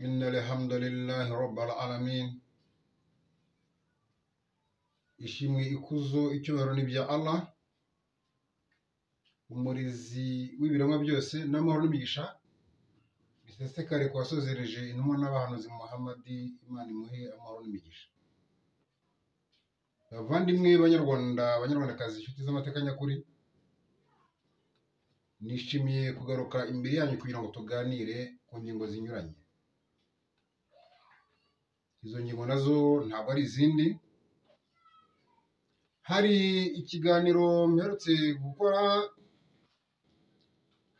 إن الحمد لله رب العالمين ishimwe ikuzo icyubahiro ni bya Allah umurizi w'ibiremwa byose n'amahoro n'imigisha bisesekare ku basozereje intumwa n'abahanuzi Muhammadi Imana imuhe amahoro n'imigisha. Bavandimwe banyarwandakazi inshuti z'amateka nyakuri, nishimiye kugaruka imbere yanyu kugira ngo tuganire ku ngingo zinyuranye. Izo ngingo nazo ntabwo ari izindi, hari ikiganiro mperutse gukora,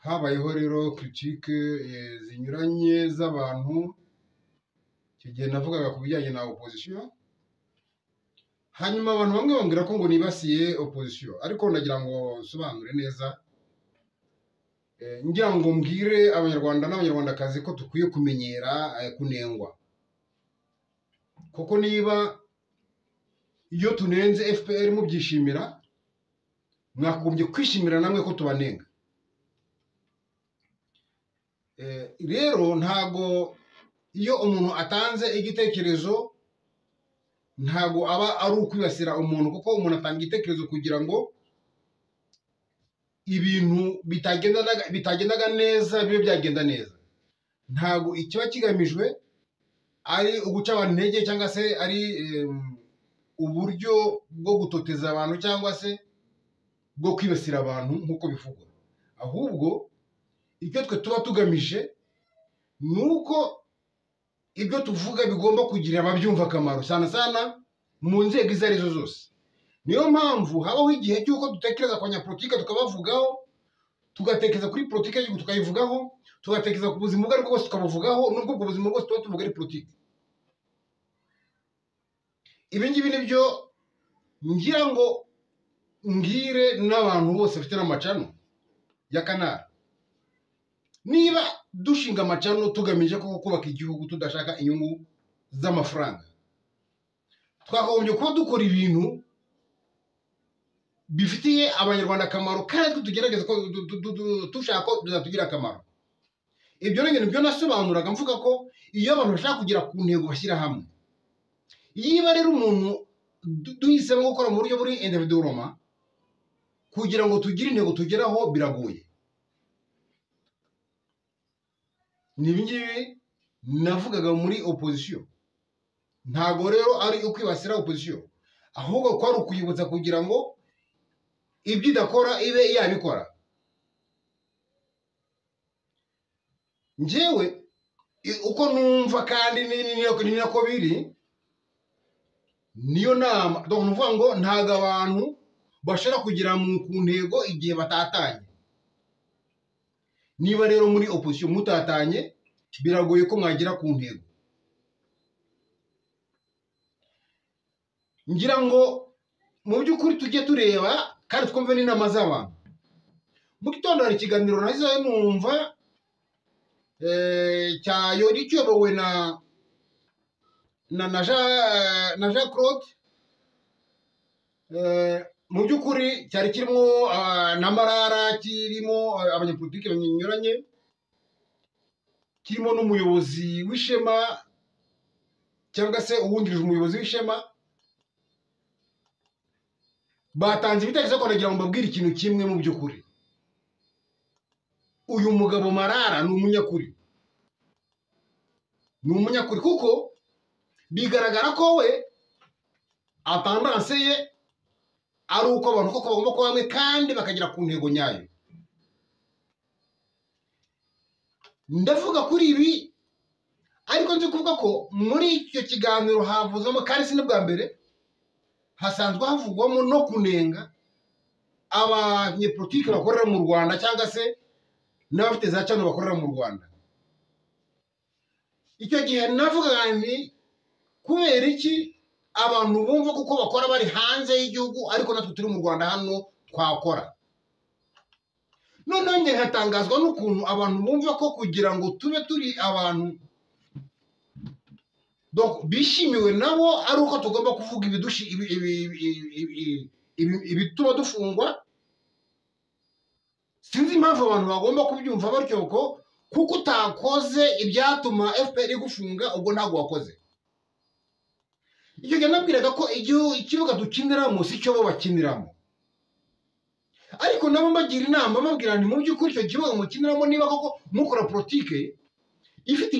habayeho rero critique zinyuranye z'abantu. Icyo gihe navugaga ku bijyanye na opozisiyo, hanyuma abantu bamwe bambwira ko ngo nibasiye opozisiyo, ariko nagira ngo nsobanure neza, ngira ngo mbwire abanyarwanda n'abanyarwandakazi ko dukwiye kumenyera kunengwa. Kuko niba iyo tunenze FPR mubyishimira, mwakumbye kwishimira namwe ko tubanenga. Rero ntago iyo umuntu atanze igitekerezo ntago aba ari ukwibasira umuntu, kuko umuntu atanga igitekerezo kugira ngo ibintu bitagendaga neza bibe byagenda neza. Ntago ikiba kigamijwe ari uguca abantu intege cyangwa se ari uburyo bwo gutoteza abantu cyangwa se bwo kwibasira abantu nk'uko bivugwa. Ahubwo ibyo twe tuba tugamije ni uko ibyo tuvuga bigomba kugira ababyumva akamaro, cyane cyane mu nzego izo arizo zose. Niyo mpamvu habaho igihe cy'uko dutekereza ku banyapolitike tukabavugaho, tugatekereza kuri politike y'igihugu tukayivugaho, tugatekereza ku buzima ubwo aribwo bwose tukabuvugaho, nubwo ubwo buzima bwose tuba tuvuga ari politike. Ibi ngibi ni byo ngira ngo mbwire n'abantu bose bafite n'amacano ya kanari. Niba dushinga amacano tugamije ko kubaka igihugu tudashaka inyungu z'amafaranga, twakagombye kuba dukora ibintu bifitiye abanyarwanda akamaro, kandi tugerageza ko dushaka ko bizatugira akamaro. Ibyo rero nibyo nasobanuraga mvuga ko iyo abantu bashaka kugera ku ntego bashyira hamwe. Yiba rero umuntu duhisemo gukora mu buryo buri individuellement kugira ngo tugire intego tugeraho biragoye. Nibingibi navugaga muri opozisiyo. Ntago rero ari ukwibasira opozisiyo, ahubwo kwari ukuyibutsa kugira ngo ibyo idakora ibe yabikora. Njyewe uko numva kandi ni nako biri, niyo nama ndavuga ngo ntago abantu bashobora kugera ku ntego igihe batatanye. Niba rero muri opozisiyo mutatanye, biragoye ko mwagera ku ntego. Ngira ngo mu by'ukuri tujye tureba kandi twumve n'inama z'abantu. Mu gitondo hari ikiganiro nahize numva kiyobowe na Jean Claude. Mu by'ukuri cyari kirimo na Malala, kirimo abanyapolitike banyuranye, kirimo n'umuyobozi w'Ishema cyangwa se uwungirije umuyobozi w'Ishema. Batanze ibitekerezo ko nagira ngo mbabwire ikintu kimwe. Mu by'ukuri uyu mugabo Malala ni umunyakuri, kuko bigaragara ko we atandanse ye ari uko abantu koko bagomba kuba bamwe kandi bakagera ku ntego nyayo. Ndavuga kuri ibi, ariko nzi kuvuga ko muri icyo kiganiro havuzemo, kandi si n'ubwa mbere, hasanzwe havugwamo no kunenga abanyepolitike bakorera mu Rwanda cyangwa se n'abafite za cano bakorera mu Rwanda. Icyo gihe navuga nti kubera iki abantu bumva kuko bakora bari hanze y'igihugu ariko natwe turi mu Rwanda hano twakora. Noneho njye nkatangazwa n'ukuntu abantu bumva ko kugira ngo tube turi abantu bishimiwe nabo ari uko tugomba kuvuga ibituma dufungwa. Sinzi impamvu abantu bagomba kubyumva batyo, ko kuko utakoze ibyatuma FPR igufunga ubwo ntabwo wakoze. Icyo gihe nabwiraga ko ikibuga dukiniramo si cyo bo bakiniramo, ariko nabo mbagira inama babwira nti mu by'ukuri icyo kibuga mukiniramo niba koko mukora politike ifite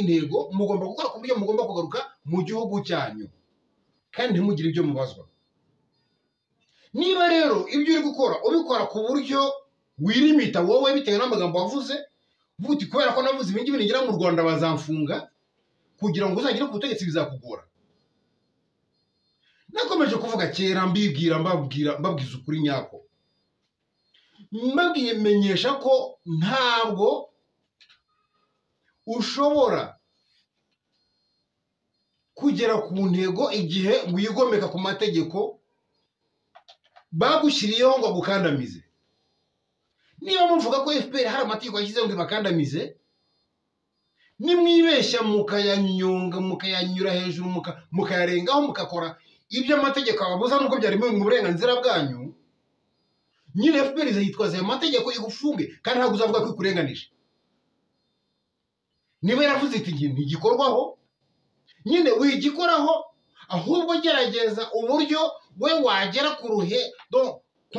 intego mugomba gukora ku buryo mugomba kugaruka mu gihugu cyanyu kandi ntimugire ibyo mubazwa. Niba rero ibyo uri gukora ubikora ku buryo wirimita wowe bitewe n'amagambo wavuze, uvuga kubera ko navuze ibi ngibi nigera mu Rwanda bazamfunga, kugira ngo uzagire ku butegetsi bizakugora. Nakomeje kuvuga kera mbabwiza ukuri nyako, mbabwiye menyesha ko ntabwo ushobora kugera ku ntego igihe wigomeka ku mategeko bagushyiriyeho ngo agukandamize. Niba muvuga ko FPR hari amategeko yashyizeho ngo ibakandamize, nimwibeshya mukayanyonga mukayanyura hejuru mukayarengaho mukakora ibyo amategeko ababuza nubwo byari mu burenganzira bwanyu, nyine FPR izayitwaza ayo mategeko igufunge kandi ntabwo uzavuga ko ikurenganije. Niba yaravuze iti ntigikorwaho, nyine wigikoraho, ahubwo gerageza uburyo we wagera ku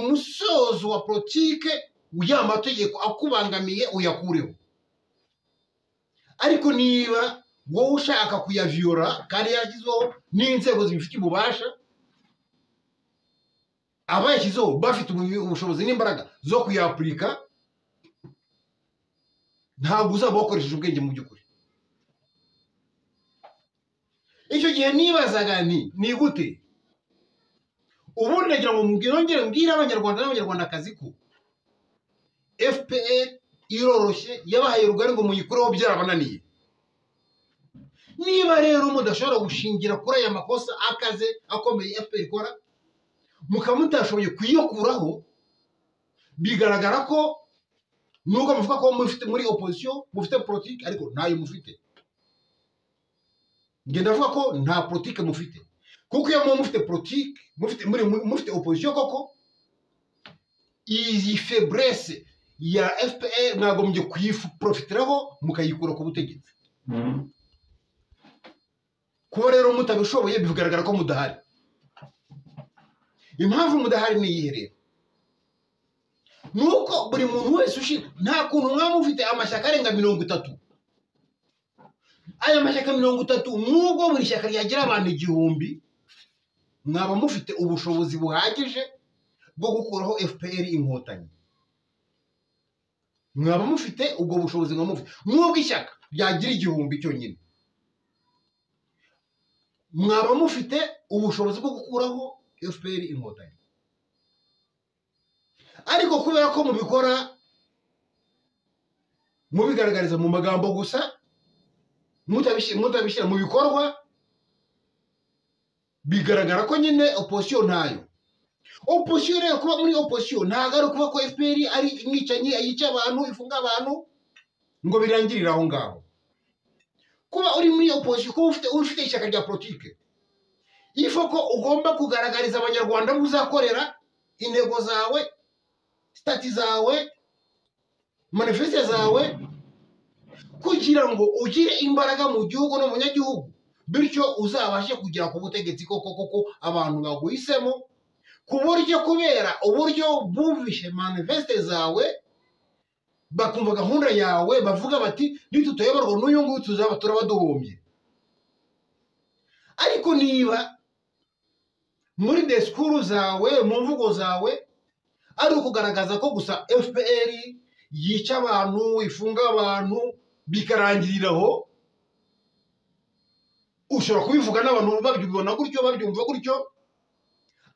musozo wa politike ya mategeko akubangamiye uyakureho. Ariko niba wowe ushaka kuyaviyora kandi yashyizeho n'inzego zibifitiye ububasha, abayashyizeho bafite ubushobozi n'imbaraga zo kuyapurika, ntabwo uzaba wakoresheje ubwenge mu by'ukuri. Icyo gihe nibazaga ni gute ubundi nagira ngo nongere mbwire abanyarwanda n'abanyarwandakazi ko FPR iroroshye yabahaye rugari ngo muyikureho byarabananiye. Niba rero mudashobora gushingira kuri aya makosa akaze akomeye FPR ikora, mukaba mutashoboye kuyikuraho, bigaragara ko nubwo muvuga ko mufite muri opozisiyo mufite politiki ariko ntayo mufite. Ngenda avuga ko nta politiki mufite, kuko iyo mufite politiki mufite opozisiyo koko, iyi febrese ya FPR mwagombye kuyiprofitiraho mukayikura ku butegetsi. Kuba rero mutabishoboye bigaragara ko mudahari. Impamvu mudahari ni iyihe rero? Nuko buri muntu wese nta kuntu mwaba mufite amashyaka arenga 30. Aya mashyaka 30 nubwo buri shyaka ryagira abantu 1000, mwaba mufite ubushobozi buhagije bwo gukuraho FPR inkotanyi. Mwaba mufite ubwo bushobozi nubwo ishyaka ryagira 1000 cyonyine, mwaba mufite ubushobozi bwo gukuraho FPR inkotanyi. Ariko kubera ko mubikora mubigaragariza mu magambo gusa, mutabishyira mu bikorwa, bigaragara ko nyine opozisiyo ntayo. Opozisiyo rero, kuba muri opozisiyo ntabwo ari ukuvuga ko FPR ari imwicanyi yica abantu, ifunga abantu ngo birangirire aho ngaho. Kuba uri muri opozisiyo, kuba ufite ishyaka rya politike, ifo ko ugomba kugaragariza abanyarwanda muzakorera intego zawe, stati zawe, manifeste zawe, kugira ngo ugire imbaraga mu gihugu no mu banyagihugu, bityo uzabashe kugera ku butegetsi koko abantu baguhisemo, ku buryo kubera uburyo bumvishe manifeste zawe bakumva gahunda yawe, bavuga bati nitutoyoborwa n'uyu nguyu tuzaba turabaduhombye. Ariko niba muri disikuru zawe, mu mvugo zawe, ari ukugaragaza ko gusa FPR yica abantu, ifunga abantu, bikarangiriraho, ushobora kubivuga n'abantu babyumva gutyo, babyumva gutyo,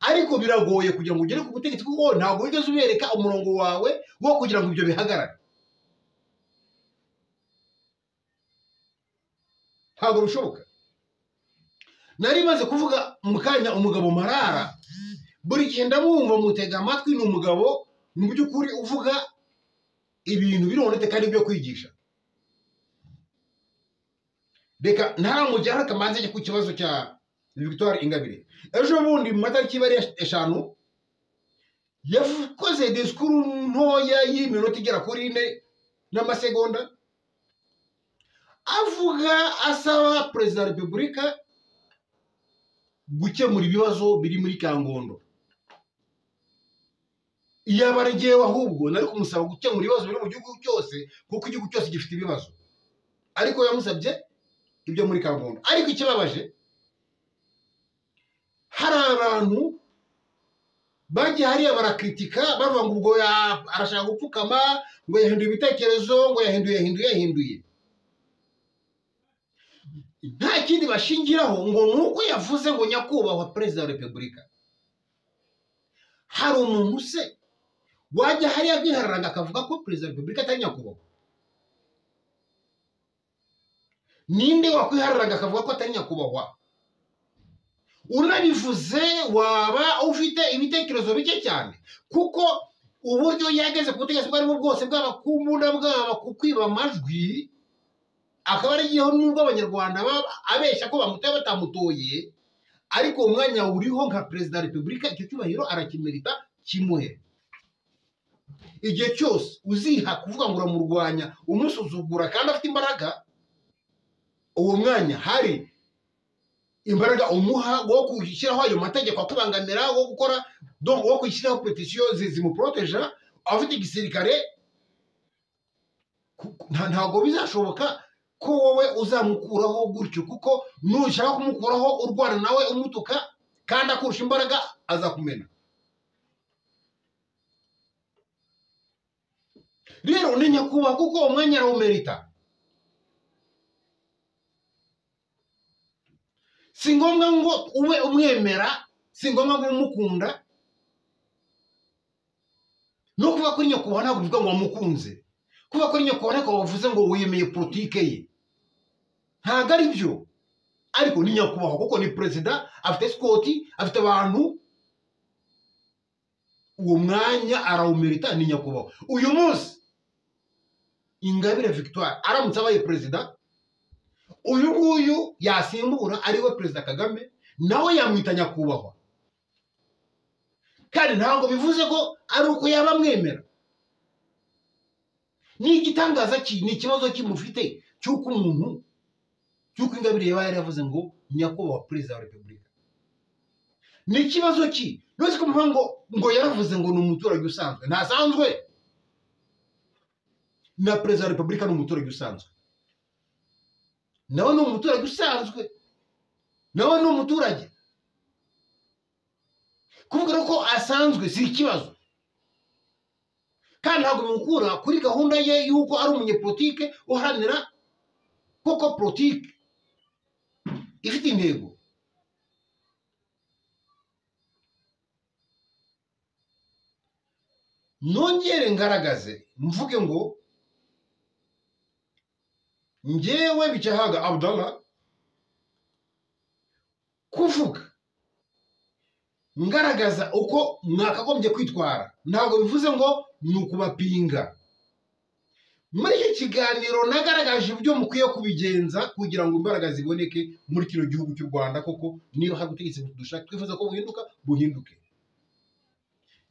ariko biragoye kugira ngo ugere ku butegetsi kuko ntabwo wigeze ubereka umurongo wawe wo kugira ngo ibyo bihagarare. Ntabwo bishoboka. Nari maze kuvuga mu kanya umugabo Malala, buri gihe ndamwumva mutega amatwi, ni umugabo mu by'ukuri uvuga ibintu bironetse kandi byo kwigisha. Reka ntaramujyaho akamanze ku kibazo cya Victoire Ingabire. Ejo bundi mu matariki 5 yakoze disikuru ntoya y'iminota igera kuri 4, n'amasegonda avuga asaba perezida wa repubulika gukemura ibibazo biri muri Kangondo. Iyaba ari jyewe ahubwo nari kumusaba gukemura ibibazo biri mu gihugu cyose, kuko igihugu cyose gifite ibibazo, ariko yamusabye ibyo muri Kangondo. Ariko ikibabaje, hari abantu bagiye hariya barakritika bavuga ngo ubwo arashaka gupfukama, ngo yahinduye ibitekerezo, ngo yahinduye. Nta kindi bashingiraho ngo nuko yavuze ngo nyakubahwa perezida wa repubulika. Hari umuntu se wajya hariya kwihararanga akavuga ko perezida wa repubulika atari nyakubahwa? Ninde wakwihararanga akavuga ko atari nyakubahwa? Unabivuze waba ufite ibitekerezo bike cyane, kuko uburyo yageze ku butegetsi bwo arimo bwose, bwaba kumbunda, bwaba ku kwiba amajwi, akaba ari igihe nubwo abanyarwanda abeshya ko bamutoye batamutoye, ariko umwanya uriho nka perezida wa repubulika, icyo cyubahiro arakimerita, kimuhe. Igihe cyose uziha kuvuga ngo uramurwanya, umusuzugura kandi afite imbaraga, uwo mwanya hari imbaraga umuha wo kwishyiraho ayo mategeko akubangamira, wo gukora wo kwishyiraho petisiyo zimuproteja, afite igisirikare. Ntabwo bizashoboka ko wowe uzamukuraho gutyo, kuko nushaka kumukuraho urwana nawe umutuka kandi akurusha imbaraga, azakumena. Rero ni nyakubahwa kuko umwanya arawumerita. Si ngombwa ngo ube umwemera, si ngombwa ngo umukunda. No kuba kuri nyakubahwa ntabwo bivuga ngo wamukunze. Kuba kuri nyakubahwa ntabwo wavuze ngo wemeye politike ye. Ntabwo ari byo. Ariko ni nyakubahwa kuko ni perezida, afite sikoti, afite abantu. Uwo mwanya arawumerita, ni nyakubahwa. Uyu munsi Ingabire Victoire aramutse abaye perezida, uyu nguyu yasimbura ariwe perezida Kagame, nawe yamwita nyakubahwa. Kandi ntabwo bivuze ko ari uko yaba amwemera. Ni igitangaza ki, ni ikibazo kimufite cy'uko umuntu, cy'uko Ingabire yaba yaravuze ngo nyakubahwa perezida wa repubulika. Ni ikibazo ki? Nose kumva ngo yaravuze ngo ni umuturage usanzwe. Ntasanzwe. Na perezida wa repubulika ni umuturage usanzwe. Nawe ni umuturage usanzwe. Nawe ni umuturage. Kuvuga ko asanzwe si ikibazo. Kandi ntabwo bimukura kuri gahunda ye y'uko ari umunyepolitike uharanira koko politike ifite intego. Nongere ngaragaze mvuge ngo njyewe Bicahaga Abdallah kuvuga ngaragaza uko mwakagombye kwitwara, ntabwo bivuze ngo ni ukubapinga. Muri iki kiganiro nagaragaje ibyo mukwiye kubigenza kugira ngo imbaraga ziboneke muri kino gihugu cy'u Rwanda, koko niba hari ubutegetsi dushaka twifuza ko buhinduke.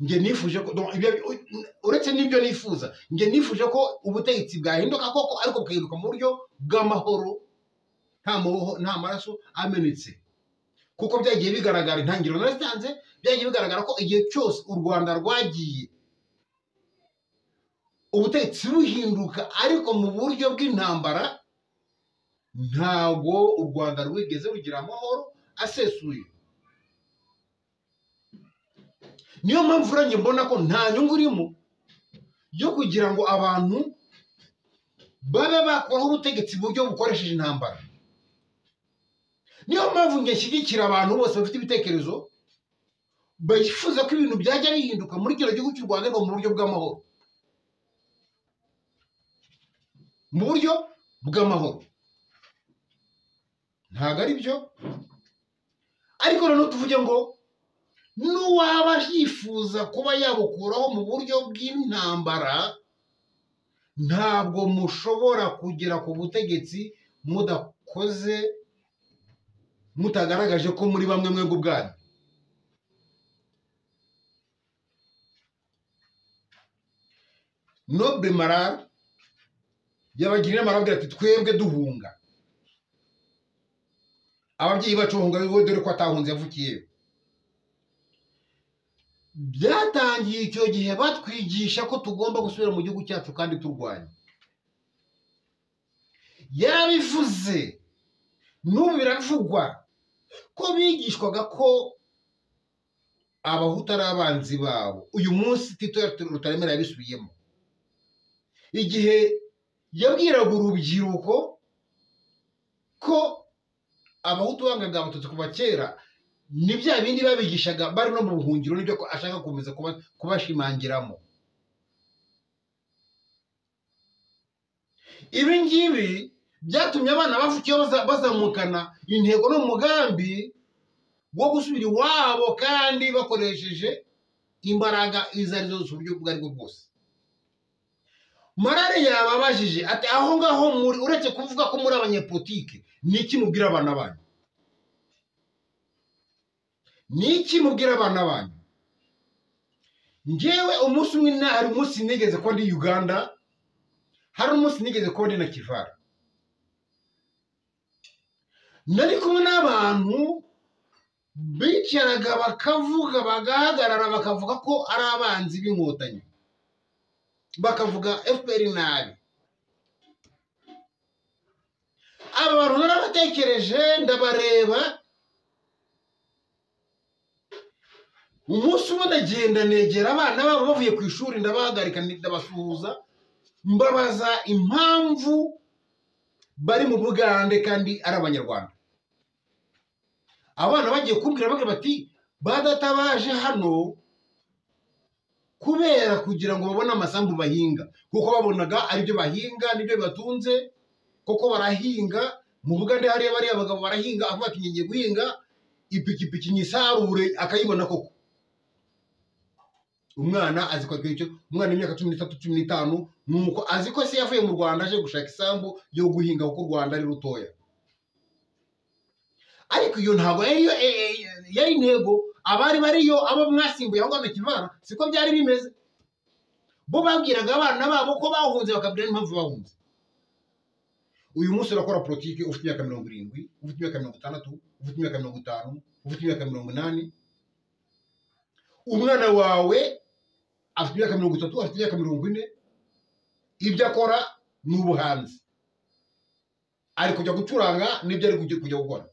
Nge nifuje ko uretse n'ibyo nifuza, nge nifuje ko ubutegetsi bwahinduka koko, ariko bwahinduka mu buryo bw'amahoro, nta maraso amenetse. Kuko byagiye bigaragara, intangiriro narazitanze, byagiye bigaragara ko igihe cyose u Rwanda rwagiye ubutegetsi buhinduka ariko mu buryo bw'intambara, ntabwo u Rwanda rwigeze rugira amahoro asesuye. Niyo mpamvu rero mbona ko nta nyungu irimo yo kugira ngo abantu babe bakoraho ubutegetsi mu buryo bukoresheje intambara. Niyo mpamvu ngeshyigikira abantu bose bafite ibitekerezo bifuza ko ibintu byajya bihinduka muri kino gihugu cy'u Rwanda mu buryo bw'amahoro. Mu buryo bw'amahoro. Ntabwo ari byo. Ariko noneho tuvuge ngo n'uwaba yifuza kuba yabukuraho mu buryo bw'intambara, ntabwo mushobora kugera ku butegetsi mutagaragaje ko muri bamwe mwebwe ubwanyu. Noble Malala yabagira inama arababwira ati twebwe duhunga ababyeyi bacu bahunga dore ko atahunze yavukiyeyo. Byatangiye icyo gihe batwigisha ko tugomba gusubira mu gihugu cyacu kandi turwanya. Yarabivuze n'ubu biravugwa ko bigishwaga ko abahutu ari abanzi babo. Uyu munsi Tito Rutaremera yabisubiyemo igihe yabwiraga urubyiruko ko abahutu bangaga abatutsi kuva kera. Ni bya bindi babigishaga bari no mu buhungiro, nibyo ashaka gukomeza kubashimangiramo. Ibi ngibi byatumye abana bavukiye bazamukana intego n'umugambi wo gusubira iwabo kandi bakoresheje imbaraga izo ari zo zose, uburyo ubwo ari bwo bwose. Malala yababajije ati aho ngaho muri, uretse kuvuga ko muri abanyepolitike, niki mubwira abana banyu? Niki mubwira abana banyu? Njyewe umunsi umwe hari umunsi nigeze ko ndi Uganda, hari umunsi nigeze ko ndi na Kivara. Nari kumwe n'abantu bicaraga bakavuga, bagahagarara bakavuga ko ari abanzi b'inkotanyi, bakavuga FPR nabi. Aba bantu narabatekereje ndabareba. Umunsi umwe ndagenda negera abana babo bavuye ku ishuri, ndabahagarika ndabasuhuza, mbabaza impamvu bari mu Bugande kandi ari Abanyarwanda. Abana bagiye kumbwira bagira bati badatabaje hano kubera kugira ngo babone amasambu bahinga, kuko babonaga ari byo bahinga nibyo bibatunze. Koko barahinga mu Bugande, hariya bariya abagabo barahinga, avuga ati ngiye guhinga ipikipiki nyisarure, akayibona koko. Umwana azi ko umwana w'imyaka 13 15 nuko azi ko se yavuye mu Rwanda aje gushaka isambu yo guhinga kuko u Rwanda ari rutoya. Ariko iyo ntabwo yari intego. Abari bariyo abo mwasimbuye aho ngana Kivara siko byari bimeze. Bo babwiraga abana babo ko bahunze, bakabwira impamvu bahunze. Uyu munsi urakora politiki ufite imyaka 70, ufite imyaka 60, ufite imyaka 50, ufite imyaka 80. Umwana wawe afite imyaka 30, afite imyaka 40. Ibyo akora ni ubuhanzi, ari kujya gucuranga n'ibyo ari kujya gukora.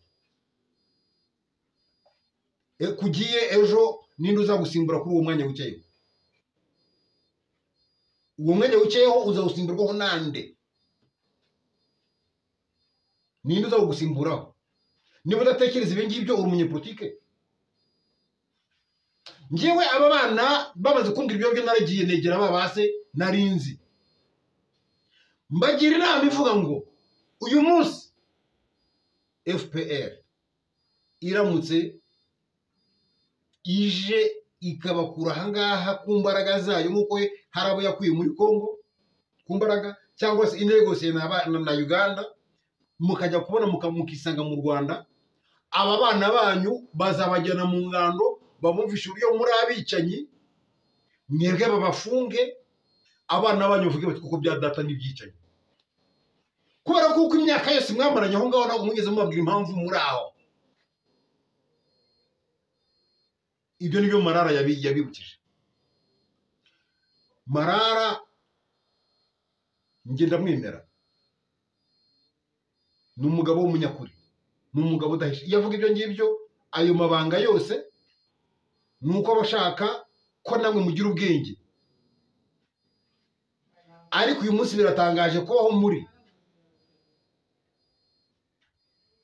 Kugiye ejo ninde uzagusimbura kuri uwo mwanya wicayeho? Uwo mwanya wicayeho uzawusimburwaho nande? Ninde uzagusimburaho? Niba udatekereza ibi ngibyo uri umunyepolitike. Njyewe aba bana bamaze kumbwira ibyo naragiye negera babase narinzi, mbagira inama ivuga ngo uyu munsi FPR iramutse ije ikabakura ahangaha ku mbaraga zayo, nk'uko hari abo yakuye muri Congo ku mbaraga, cyangwa se inegosiye na Uganda, mukajya kubona mukisanga mu Rwanda, aba bana banyu bazabajyana mu ngando, bamumvisha uburyo muri abicanyi, mwebwe babafunge, abana banyu bavuge bati kuko bya data n'ibyicanyi. Kubera kuko imyaka yose mwamaranye aho ngaho ntabwo mwigeze mubabwira impamvu muri aho. Ibyo nibyo Malala yabibukije. Malala ngenda mwemera, ni umugabo w'umunyakuri, ni umugabo udahisha. Iyo avuga ibyo ngibyo, ayo mabanga yose nuko abashaka ko namwe mugira ubwenge. Ariko uyu munsi biratangaje ko aho muri,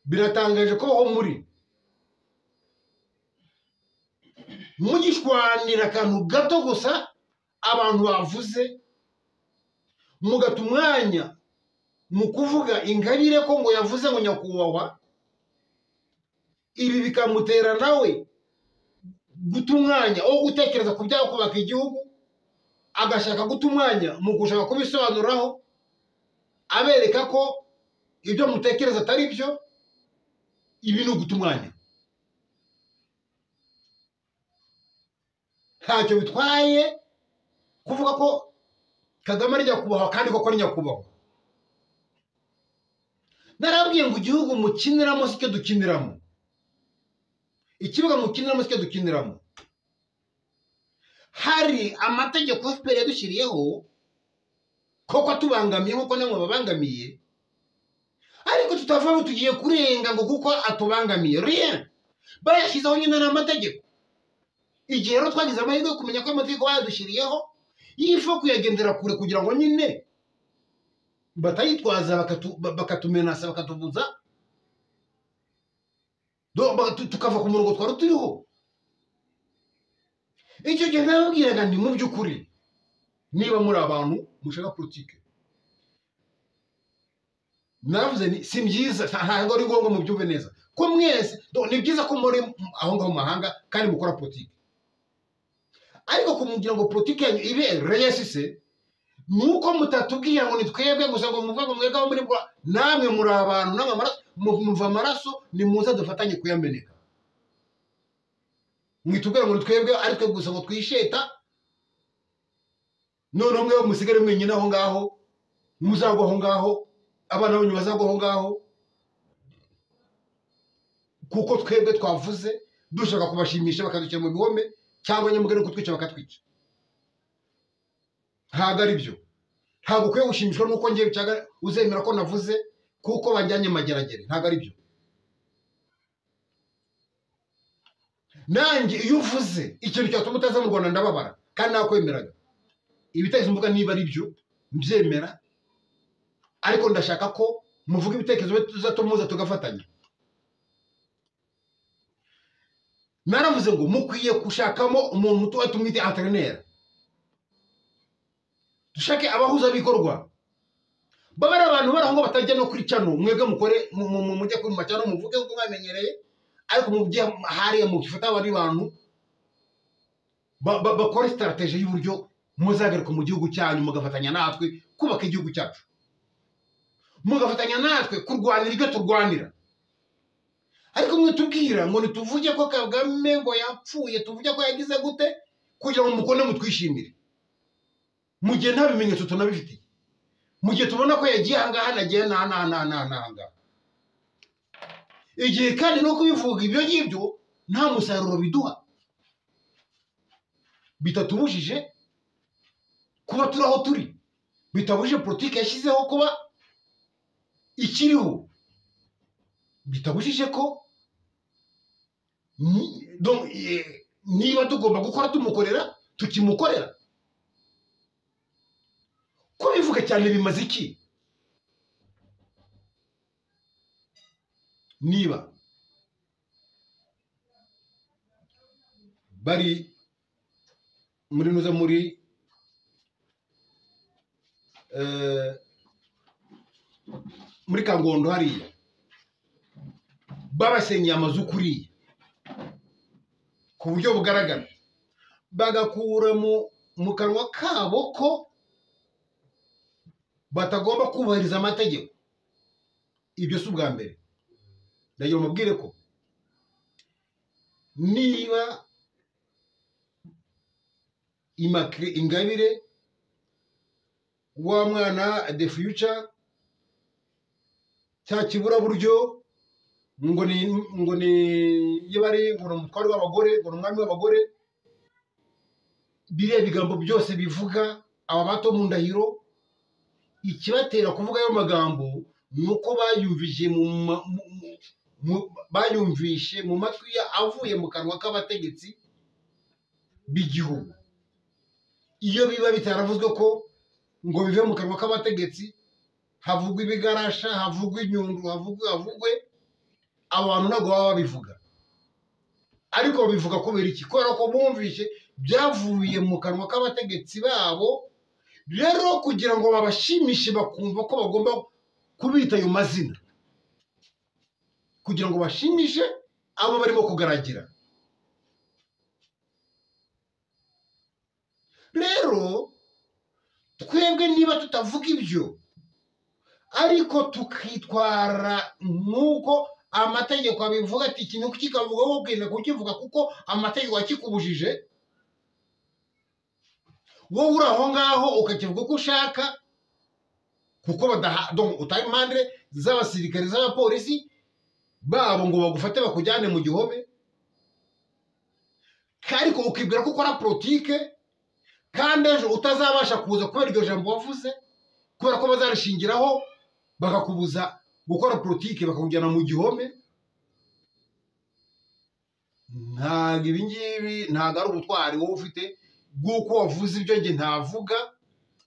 biratangaje ko aho muri mugishwanira akantu gato gusa abantu bavuze, mugata umwanya mu kuvuga Ingabire ko ngo yavuze ngo nyakubahwa. Ibi bikamutera nawe guta umwanya wo gutekereza ku byaho kubaka igihugu, agashaka guta umwanya mu gushaka kubisobanuraho, abereka ko ibyo mutekereza atari byo. Ibi ni uguta umwanya, ntacyo bitwaye kuvuga ko Kagame ari nyakubahwa kandi koko ari nyakubahwa. narabwiye ngo igihugu mukiniramo sicyo dukiniramo, ikibuga mukiniramo sicyo dukiniramo. Hari amategeko FPR yadushyiriyeho koko atubangamiye nkuko namwe babangamiye, ariko tutavaho tugiye kurenga ngo kuko atubangamiye rien, bayashyizeho nyine n'amategeko. Igihe rero twagize amahirwe yo kumenya ko amategeko bayadushyiriyeho yifo kuyagendera kure kugira ngo nyine batayitwaza bakatumenasa bakatubuza tukava ku murongo twari turiho. Icyo gihe nababwiraga ndi mu by'ukuri niba muri abantu mushaka politike, navuze ni si byiza, ntabwo ari ngombwa mu byumve neza ko mwese ni byiza ko muri aho ngaho mu mahanga kandi mukora politike, ariko kumugira ngo politike yanyu ibe reyesise nuko mutatubwira ngo ni twebwe gusa ngo muvuga ngo mwebwe muri bwa namwe muri abantu n'amaraso muva amaraso ni muza dufatanye kuyameneka. Mwitubwira ngo ni twebwe ari twe gusa ngo twisheta, none mwe musigare mwenyine aho ngaho, muzagwa aho ngaho, abana banyu bazagwa aho ngaho, kuko twebwe twavuze dushaka kubashimisha bakadukira mu bihome cyangwa nyamugari kutwica bakatwica. Ntabwo ari byo, ntabwo ukwiye gushimishwa nuko ngiye cyaga uzemera ko navuze kuko banjyanye mageragere, ntabwo ari byo. Nanjye iyo uvuze ikintu cyatuma utaza mu Rwanda ndababara kandi nakwemeraga. Ibitekerezo mvuga niba ari byo mbyemera, ariko ndashaka ko muvuga ibitekerezo tuzatumuza tugafatanya. Naravuze ngo mukwiye gushakamo umuntu tuba tumwite entraîneur, dushake abahuza bikorwa babara abantu baraho ngo batajya no kuri cano, mwebwe mukore mujye kuri macano muvuge uko mwamenyereye, ariko mubye hariya mufata abari bantu bakora strategy y'uburyo muzagaruka mu gihugu cyanyu mugafatanya natwe kubaka igihugu cyacu, mugafatanya natwe kurwanira ibyo turwanira. Ariko mwe tubwira ngo nituvuge ko Kagame ngo yapfuye, tuvuge ko yagize gute kugira ngo mukone mutwishimire, mu gihe nta bimenyetso tunabifitiye, mu gihe tubona ko yagiye ahangaha nagiye nahanga. Igihe kandi no kubivuga ibyo ngibyo nta musaruro biduha, bitatubujije kuba turi aho turi, bitabujije politike yashyizeho kuba ikiriho, bitabujije ko niba tugomba gukora tumukorera tukimukorera. Ko bivuga cyane bimaze iki? Niba bari muri nuza muri Kangondo hariya babasenyeye amazu kuriya ku buryo bugaragara, bagakura mu kanwa kabo ko batagomba kubahiriza amategeko. Ibyo si ubwa mbere. Ndagira mubwire ko niba Ingabire wa mwana the future cya kibura buryo ngo ni yabari ngo umutware w'abagore ngo umwami w'abagore, biriya bigambo byose bivuga aba bato mu ndahiro, ikibatera kuvuga ayo magambo nuko bayumvishe mu matwi avuye mu kanwa k'abategetsi b'igihugu. Iyo biba bitaravuzwe ko ngo bive mu kanwa k'abategetsi, havugwa ibigarasha, havugwa inyungu, havugwe abantu ntabwo baba babivuga, ariko babivuga kubera iki? Kubera ko bumvishe byavuye mu kanwa k'abategetsi babo. Rero kugira ngo babashimishe bakumva ko bagomba kubita ayo mazina, kugira ngo bashimishe abo barimo kugaragira. Rero twebwe niba tutavuga ibyo ariko tukitwara nk'uko amategeko abivuga, ati ikintu kikavuga ko ugenda kukivuga kuko amategeko akikubujije, wowe uri aho ngaho ukakivuga uko ushaka, kuko utari impande z'abasirikare z'abapolisi babo ngo bagufate bakujyane mu gihome, ariko ukibwira ko ukora politike kandi ejo utazabasha kuza kubera iryo jambo wavuze, kubera ko bazarishingiraho bakakubuza gukora politike bakakujyana mu gihome. Ntabwo ibi ngibi ntabwo ari ubutwari wowe ufite bw'uko wavuze ibyo njye ntavuga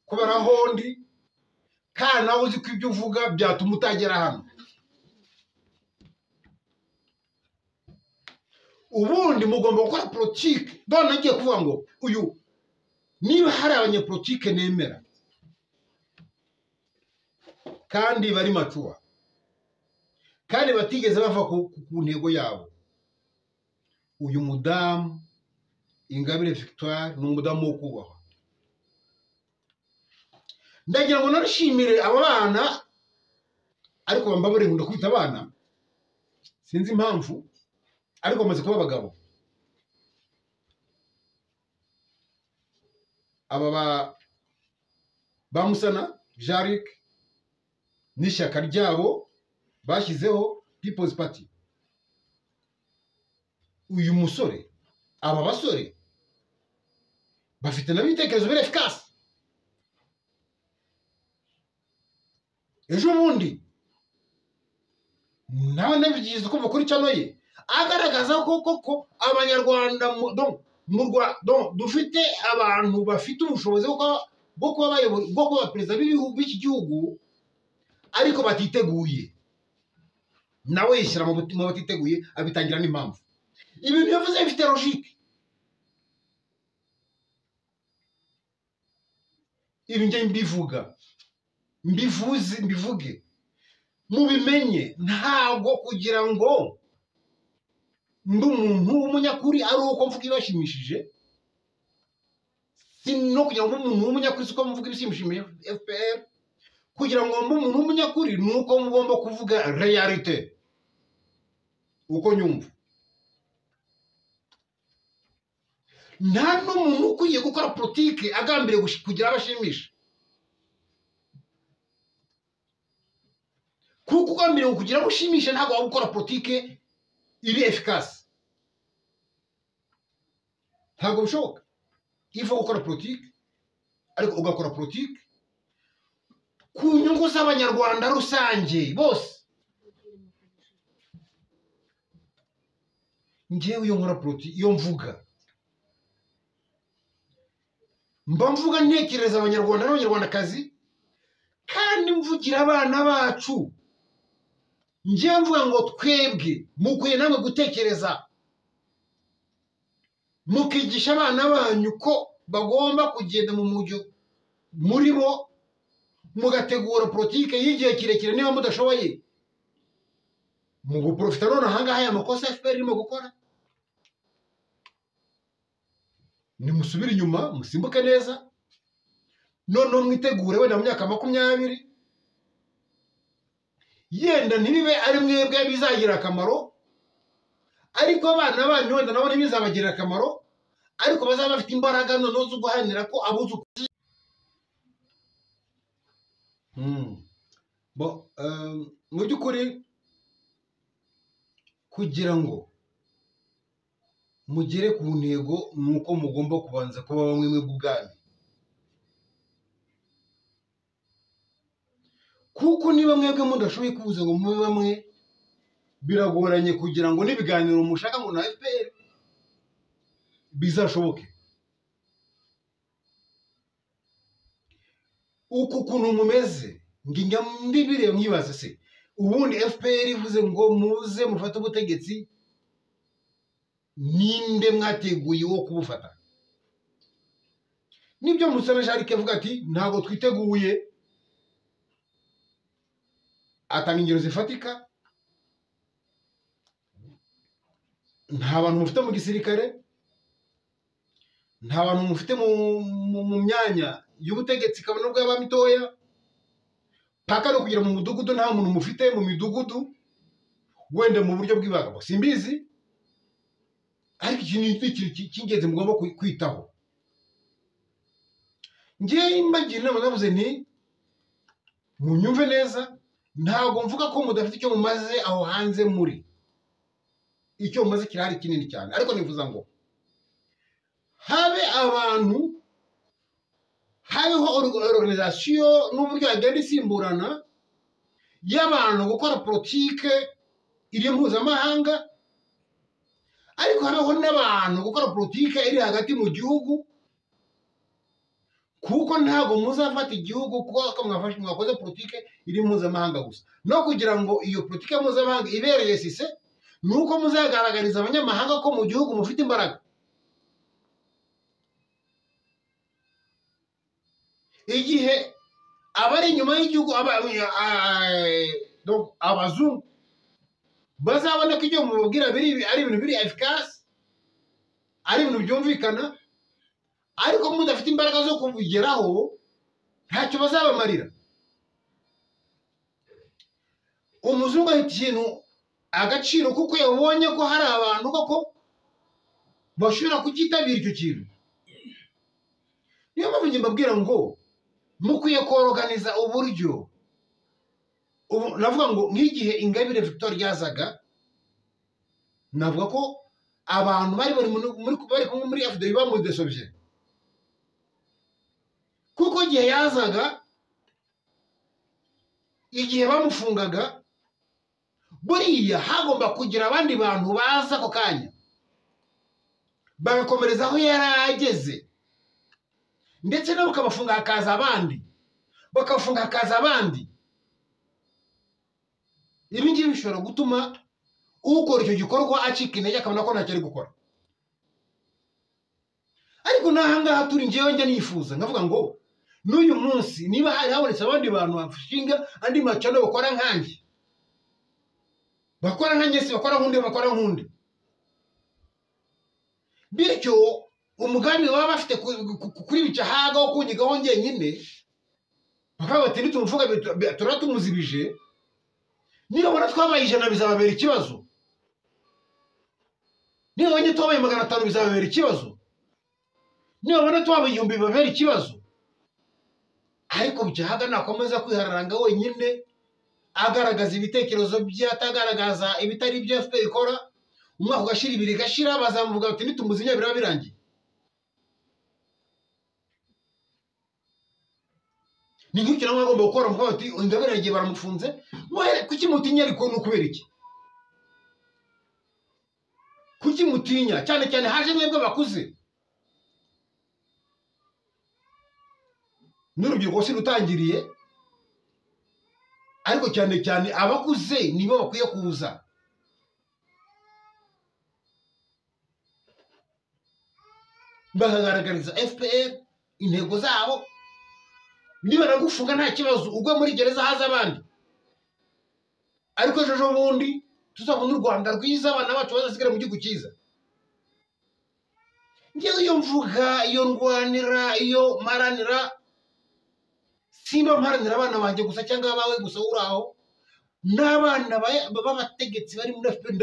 kubera aho ndi, kandi nawe uzi ko ibyo uvuga byatuma utagera hano. Ubundi mugomba gukora politike. None nagiye kuvuga ngo uyu niba hari abanyepolitike nemera kandi bari macuwa kandi batigeze bava ku ntego yabo, uyu mudamu Ingabire Victoire ni umudamu wo kubahwa. Ndagira ngo narishimire aba bana, ariko bambabure nkunda kwita abana, sinzi impamvu, ariko bamaze kuba abagabo. Aba bamusana Jaric n'ishyaka ryabo bashyizeho People's Party. Uyu musore, aba basore bafite n'ibitekerezo biri efficace. Ejo bundi nawe nabigize kuva kuri channel ye agaragaza ko abanyarwanda dufite abantu bafite ubushobozi bwo kuba abayobozi, bwo kuba perezida b'iki gihugu, ariko batiteguye. Nawe yishyira mu mutima batiteguye, abitangira n'impamvu. Ibintu yavuze bifite logique. Ibi ngiye mbivuge mubimenye, ntabwo kugira ngo ndi umuntu w'umunyakuri ari uko mvuga ibashimishije, si no kugira ngo umuntu w'umunyakuri uko mvuga ibishimishije FPR. Kugira ngo mbe umuntu w'umunyakuri ni uko mugomba kuvuga realite uko nyumva. Nta n'umuntu ukwiye gukora politike agambiriye kugira abashimisha, kuko ugambiriye kugira abashimisha ntabwo waba ukora politike iri efficace. Ntabwo bishoboka. Ifa gukora politike, ariko ugakora politike ku nyungu z'abanyarwanda rusange bose. Ngewe iyo nkora politike, iyo mvuga mba mvuga ntekereza abanyarwanda n'abanyarwandakazi, kandi mvugira abana bacu. Ngewe mvuga ngo twebwe mukwiye namwe gutekereza, mukigisha abana banyu ko bagomba kugenda mu mujyo muri bo, mugategura politike y'igihe kirekire. Niba mudashoboye mu guprofita none ahangaha aya makosa FPR irimo gukora, nimusubire inyuma musimbuke neza, noneho mwitegure wenda mu myaka 20, yenda ntibibe ari mwebwe bizagira akamaro, ariko abana banyu wenda nabo ntibizabagirira akamaro, ariko bazaba bafite imbaraga noneho zo guharanira ko abuzukuzi. Mu by'ukuri kugira ngo mugere ku ntego ni uko mugomba kubanza kuba bamwe mwe bw'ubwami, kuko niba mwebwe mudashoboye kubuza ngo mube bamwe, biragoranye kugira ngo n'ibiganiro mushaka ngo na FPR bizashoboke. Uku kuntu mumeze nginga mbibire mwibaza se, ubundi FPR ivuze ngo muze mufate ubutegetsi, ninde mwateguye wo kubufata? Nibyo Musana Jaric avuga ati ntabwo twiteguye, atanga ingero zifatika. Nta bantu mufite mu gisirikare, nta bantu mufite mu myanya y'ubutegetsi kabone bw'aba mitoya, paka no kugira mu mudugudu nta muntu mufite mu midugudu, wenda mu buryo bw'ibanga simbizi, ariko ikintu cy'ingenzi mugomba kwitaho. Ngiye imagine navuze nti munyumve neza, ntabwo mvuga ko mudafite icyo mumaze aho hanze muri. Icyo mumaze kirahari kinini cyane, ariko nifuza ngo habe abantu, habeho organization n'uburyo yagenda isimburana y'abantu gukora politike iri mpuzamahanga, ariko habeho n'abantu gukora politike iri hagati mu gihugu, kuko ntabwo muzafata igihugu kuko mwakoze politike iri mpuzamahanga gusa. No kugira ngo iyo politike mpuzamahanga ibereye sise, nuko muzagaragariza abanyamahanga ko mu gihugu mufite imbaraga. Igihe abari inyuma y'igihugu abazungu bazabona ko ibyo mubabwira ari ibintu biri efficace, ari ibintu byumvikana, ariko mudafite imbaraga zo kubigeraho, ntacyo bazabamarira. Umuzungu ahita ikintu agaciro kuko yabonye ko hari abantu koko bashobora kukitabira icyo kintu. Niyo mpamvu njye mbabwira ngo mukwiye koroganiza uburyo. Navuga ngo nk'igihe Ingabire Victoire yazaga, navuga ko abantu bari kumwe muri FDI bamudesobye, kuko igihe yazaga, igihe bamufungaga, buriya hagomba kugira abandi bantu baza ako kanya bagakomereza aho yari ageze, ndetse nabo bakabafunga hakaza abandi, bakafunga hakaza abandi. Ibi ngibi bishobora gutuma ukora icyo gikorwa acika intege, akabona ko ntacyo ari gukora. Ariko n'ahangaha turi, njyewe njya nifuza nkavuga ngo n'uyu munsi niba hari habonetse abandi bantu bashinga andi macano bakora nkanjye, bakora nkanjye, si bakora nk'undi, bakora nk'undi, bityo umugambi baba bafite kuri bicahaga wo kunyigaho njyenyine, bakaba bati nitumuvuga turatumuzibije, nibabona twabaye 100 bizababera ikibazo, nibabona twabaye 500 bizababera ikibazo, nibabona twabaye 1000 bizababera ikibazo. Ariko bicahaga nakomeza kwihararanga wenyine, agaragaza ibitekerezo bye, atagaragaza ibitari ibyo FPR ikora, umwaka ugashira, 2 gashira, bazamuvuga bati nitumuzinya biraba birangiye. Ni nk'icyo namwe agomba gukora, mukaba bati Ingabire yagiye baramufunze, kuki mutinya? Ariko ni ukubera iki? Kuki mutinya? Cyane cyane haje mwebwe bakuze, n'urubyiruko si rutangiriye, ariko cyane cyane abakuze nibo bakwiye kuza. Bakagaragariza FPR intego zabo. Niba nagufunga nta kibazo, ugwe muri gereza haza abandi, ariko ejo bundi tuzabona u Rwanda rwiza, abana bacu bazasigara mu gihugu cyiza. Njyewe iyo mvuga, iyo ndwanira, iyo maranira, simba mparanira abana banjye gusa cyangwa abawe gusa uri aho, n'abana b'abategetsi bari muri FPR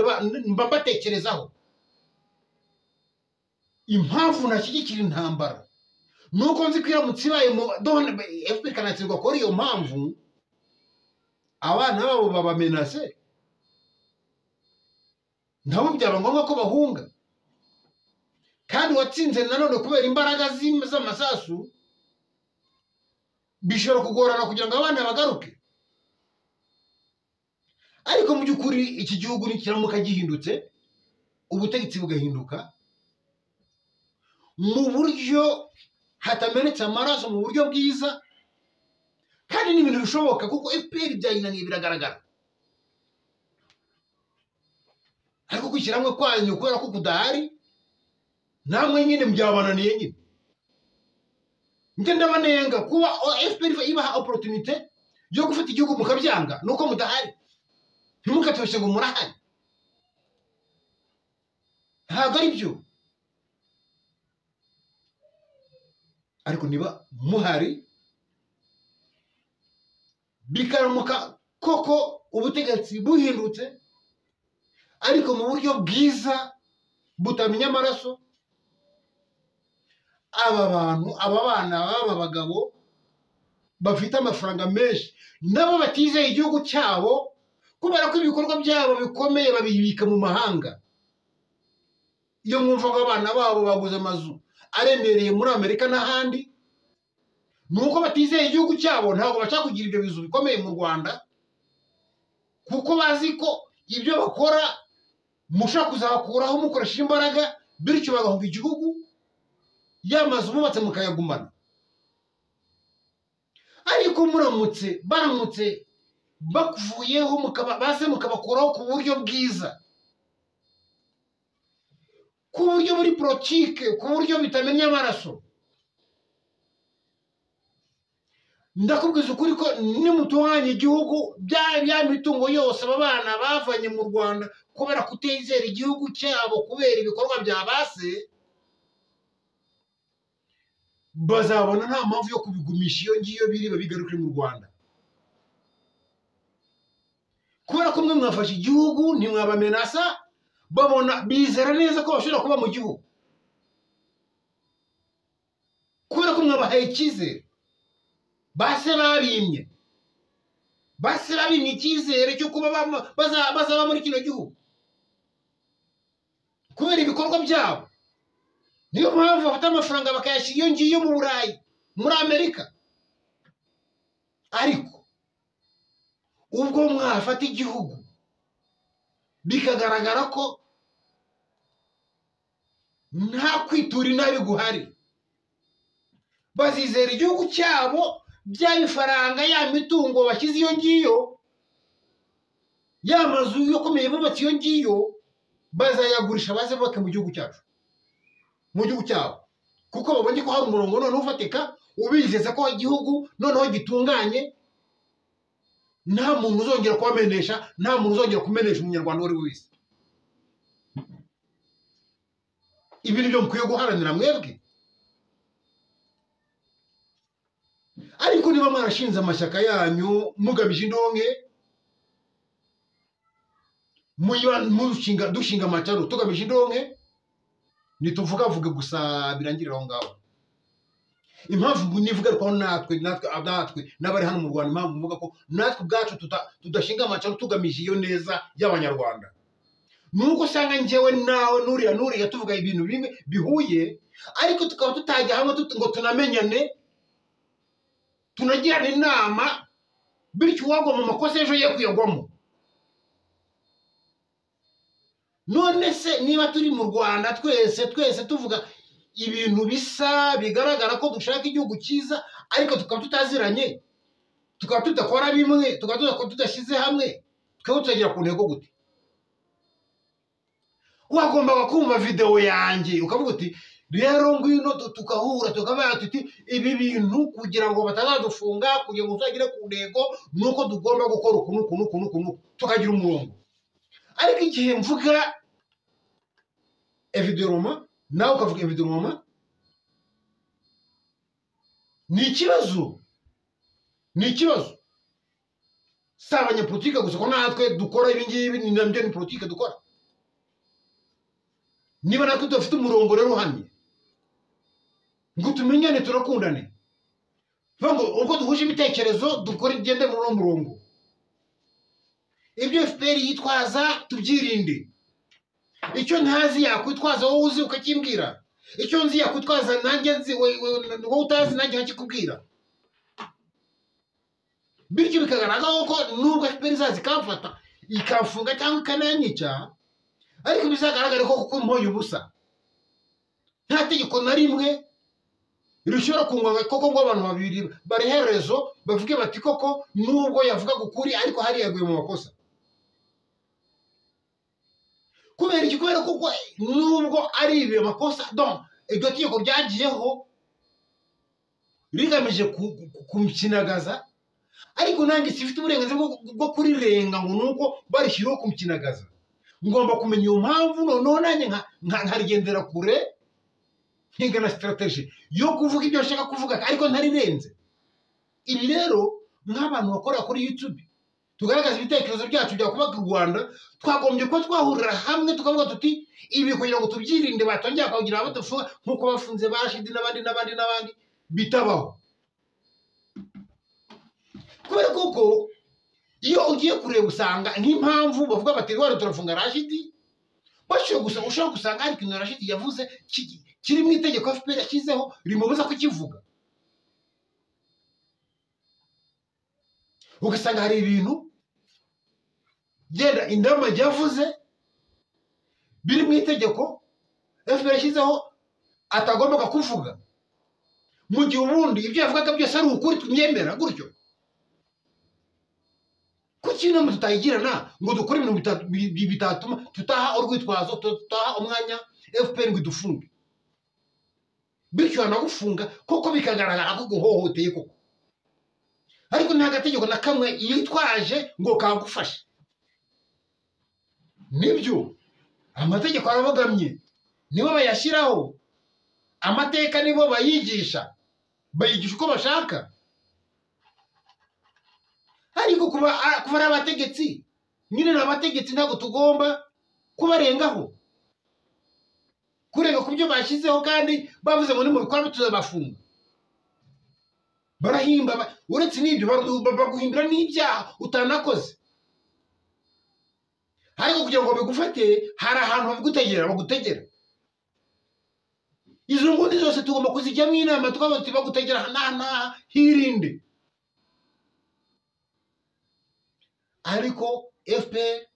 mba mbatekerezaho. Impamvu nashyigikira intambara nuko nzi ko iramutse ibaye FPR ikanatsindwa kuri iyo mpamvu, abana babo babamenase, nabo byaba ngombwa ko bahunga. Kandi watsinze nanone kubera imbaraga z'amasasu, bishobora kugorana kugira ngo abana bagaruke. Ariko mu by'ukuri iki gihugu nikiramuka gihindutse, ubutegetsi bugahinduka mu buryo hatamenetse amaraso, mu buryo bwiza, kandi n'ibintu bishoboka, kuko FPR byayinaniye biragaragara. Ariko kwishyirahamwe kwanyu kubera ko kudahari, namwe nyine byabananiye nyine. Njye ndabanenga kuba FPR ibaha opportunité yo gufata igihugu mukabyanga, nuko mudahari. Ntimukatoshe ngo murahari, ntabwo ari byo. Ariko niba muhari, bikaramuka koko ubutegetsi buhindutse, ariko mu buryo bwiza butamenya amaraso, aba bantu, aba bana, aba bagabo bafite amafaranga menshi nabo batizeye igihugu cyabo kubera ko ibikorwa byabo bikomeye babibika mu mahanga. Iyo mwumva ko abana babo baguze amazu aremereye muri Amerika n'ahandi, nuko batizeye igihugu cyabo, ntabwo bashaka kugira ibyo bizu bikomeye mu Rwanda, kuko bazi ko ibyo bakora mushaka kuzakuraho mukoresheje imbaraga, bityo bagahunga igihugu, y'amazu mubatse mukayagumana. Ariko baramutse bakuvuyeho mukabakuraho ku buryo bwiza, ku buryo buri politike, ku buryo bitamenya amaraso. Ndakubwiza ukuri ko nimutunganya igihugu, bya mitungo yose aba bana bavanye mu Rwanda kubera kutizera igihugu cyabo, kubera ibikorwa bya base, bazabona nta mpamvu yo kubigumisha iyo ngiyo biri babigarukire mu Rwanda. Kubera ko mwe mwafashe igihugu ntimwabamenasa, babona bizera neza ko bashobora kuba mu gihugu, kubera ko mwabahaye icyizere. Base babimye icyizere cyo kuba bazaba muri kino gihugu kubera ibikorwa byabo. Niyo mpamvu bafata amafaranga bakayashyira iyo ngiyo mu Burayi, muri Amerika. Ariko ubwo mwafata igihugu bikagaragara ko nta kwitura inabi guhari, bazizera igihugu cyabo, bya bifaranga, ya mitungo bashyize iyo ngiyo, ya mazu yokomeye bubatse iyo ngiyo, bazayagurisha baze bubake mu gihugu cyacu, mu gihugu cyabo, kuko babonye ko hari umurongo noneho ufatika ubizeza ko igihugu noneho gitunganye, nta muntu uzongera kubamenesha, nta muntu uzongera kumenesha umunyarwanda uwo ari we wese. Ibi ni byo mukwiye guharanira mwebwe. Ariko niba mwarashinze amashyaka yanyu mugabije indonke, dushinga amacaro tugamije indonke, ntituvugavuge gusa birangirira aho ngaho. Impamvu nivuga ko natwe n'abari hano mu Rwanda, impamvu mvuga ko natwe ubwacu tudashinga amacaro tugamije iyo neza y'Abanyarwanda, nuko usanga njyewe nawe n'uriya tuvuga ibintu bimwe bihuye, ariko tukaba tutajya hamwe ngo tunamenyane, tunagirana inama, bityo uwagwa mu makosa ejo ye kuyagwamo. None se niba turi mu Rwanda twese tuvuga ibintu bisa, bigaragara ko dushaka igihugu cyiza, ariko tukaba tutaziranye, tukaba tudakora bimwe, tukaba tudashyize hamwe, tukaba tutagera ku ntego gute? Wagombaga kumva video yanjye ukavuga uti rero ngwino tukahura tukavuga tuti ibi bintu kugira ngo batazadufunga, kugira ngo tuzagire ku ntego, nuko tugomba gukora ukuntu tukagira umurongo. Ariko igihe mvuga evidoroma nawe ukavuga evidoroma, ni ikibazo. Si abanyapolitike gusa ko natwe dukora ibi ngibi, ni nabyo ni politike dukora. Niba natwe tudafite umurongo rero uhamye ngo tumenyane turakundane, ngo ubwo duhuje ibitekerezo dukora igende muri uwo murongo. Ibyo FPR yitwaza tubyirinde. Icyo ntazi yakwitwaza wowe uzi ukakimbwira, icyo nzi yakwitwaza nanjye nzi wowe utazi nanjye nkakikubwira. Bityo bikagaragara ko nubwo FPR izaza ikamfata ikamfunga cyangwa ikananyica, ariko bizagaragara ko kuko mpoye ubusa, nta tegeko na rimwe irishobora kungwa koko ngo abantu babiri bari herezo bavuge bati koko nubwo yavugaga ukuri ariko hari yaguye mu makosa. Kubera iki? Kubera kuko nubwo ari ibi makosa, donc iryo tegeko ryagiyeho rigamije kumkinagaza, ariko nanjye sifite uburenganzira bwo kurirenga ngo nuko barishyiriho kumkinagaza. Ngomba kumenya iyo mpamvu, noneho nanjye nkarigendera kure, nkiga na strategy yo kuvuga ibyo nshaka kuvuga ariko ntarirenze. Ibi rero nk'abantu bakora kuri YouTube tugaragaza ibitekerezo byacu bya kubaka u Rwanda, twagombye ko twahurira hamwe tukavuga tuti ibi kugira ngo tubyirinde batongera kugira abadufunga nkuko bafunze Bashidi n'abandi bitabaho. kubera kuko iyo ugiye kureba usanga nk'impamvu bavuga bati rwari turafunga Rashidi ushobora gusanga hari ikintu Rashidi yavuze kiri mu itegeko FPR yashyizeho rimubuza kukivuga, ugasanga hari ibintu genda inama yavuze biri mu itegeko FPR yashyizeho atagombaga kuvuga, mu gihe ubundi ibyo yavugaga byose ari ukuri tumyemera gutyo. Kuki inama tutayigirana ngo dukore ibintu bitatuma tutaha urwitwazo, tutaha umwanya FPR ngo idufunge, bityo banagufunga koko bikagaragara ko guhohoteye koko, ariko nta gategeko na kamwe yitwaje ngo kagufashe. Nibyo amategeko arabogamye, nibo bayashyiraho, amateka nibo bayigisha uko bashaka, ariko kuba ari abategetsi nyine n'abategetsi ntabwo tugomba kubarengaho, kurenga ku byo bashyizeho kandi bavuze ngo ni mu bikorwa tuzabafunga. Barahimba, uretse n'ibyo baguhimbira n'ibyaha utanakoze, ariko kugira ngo bigufate hari ahantu bagutegera. Izo ngundi zose tugomba kuzijyamo inama tukaba bagutegera n'aha hirinde. Ariko FPR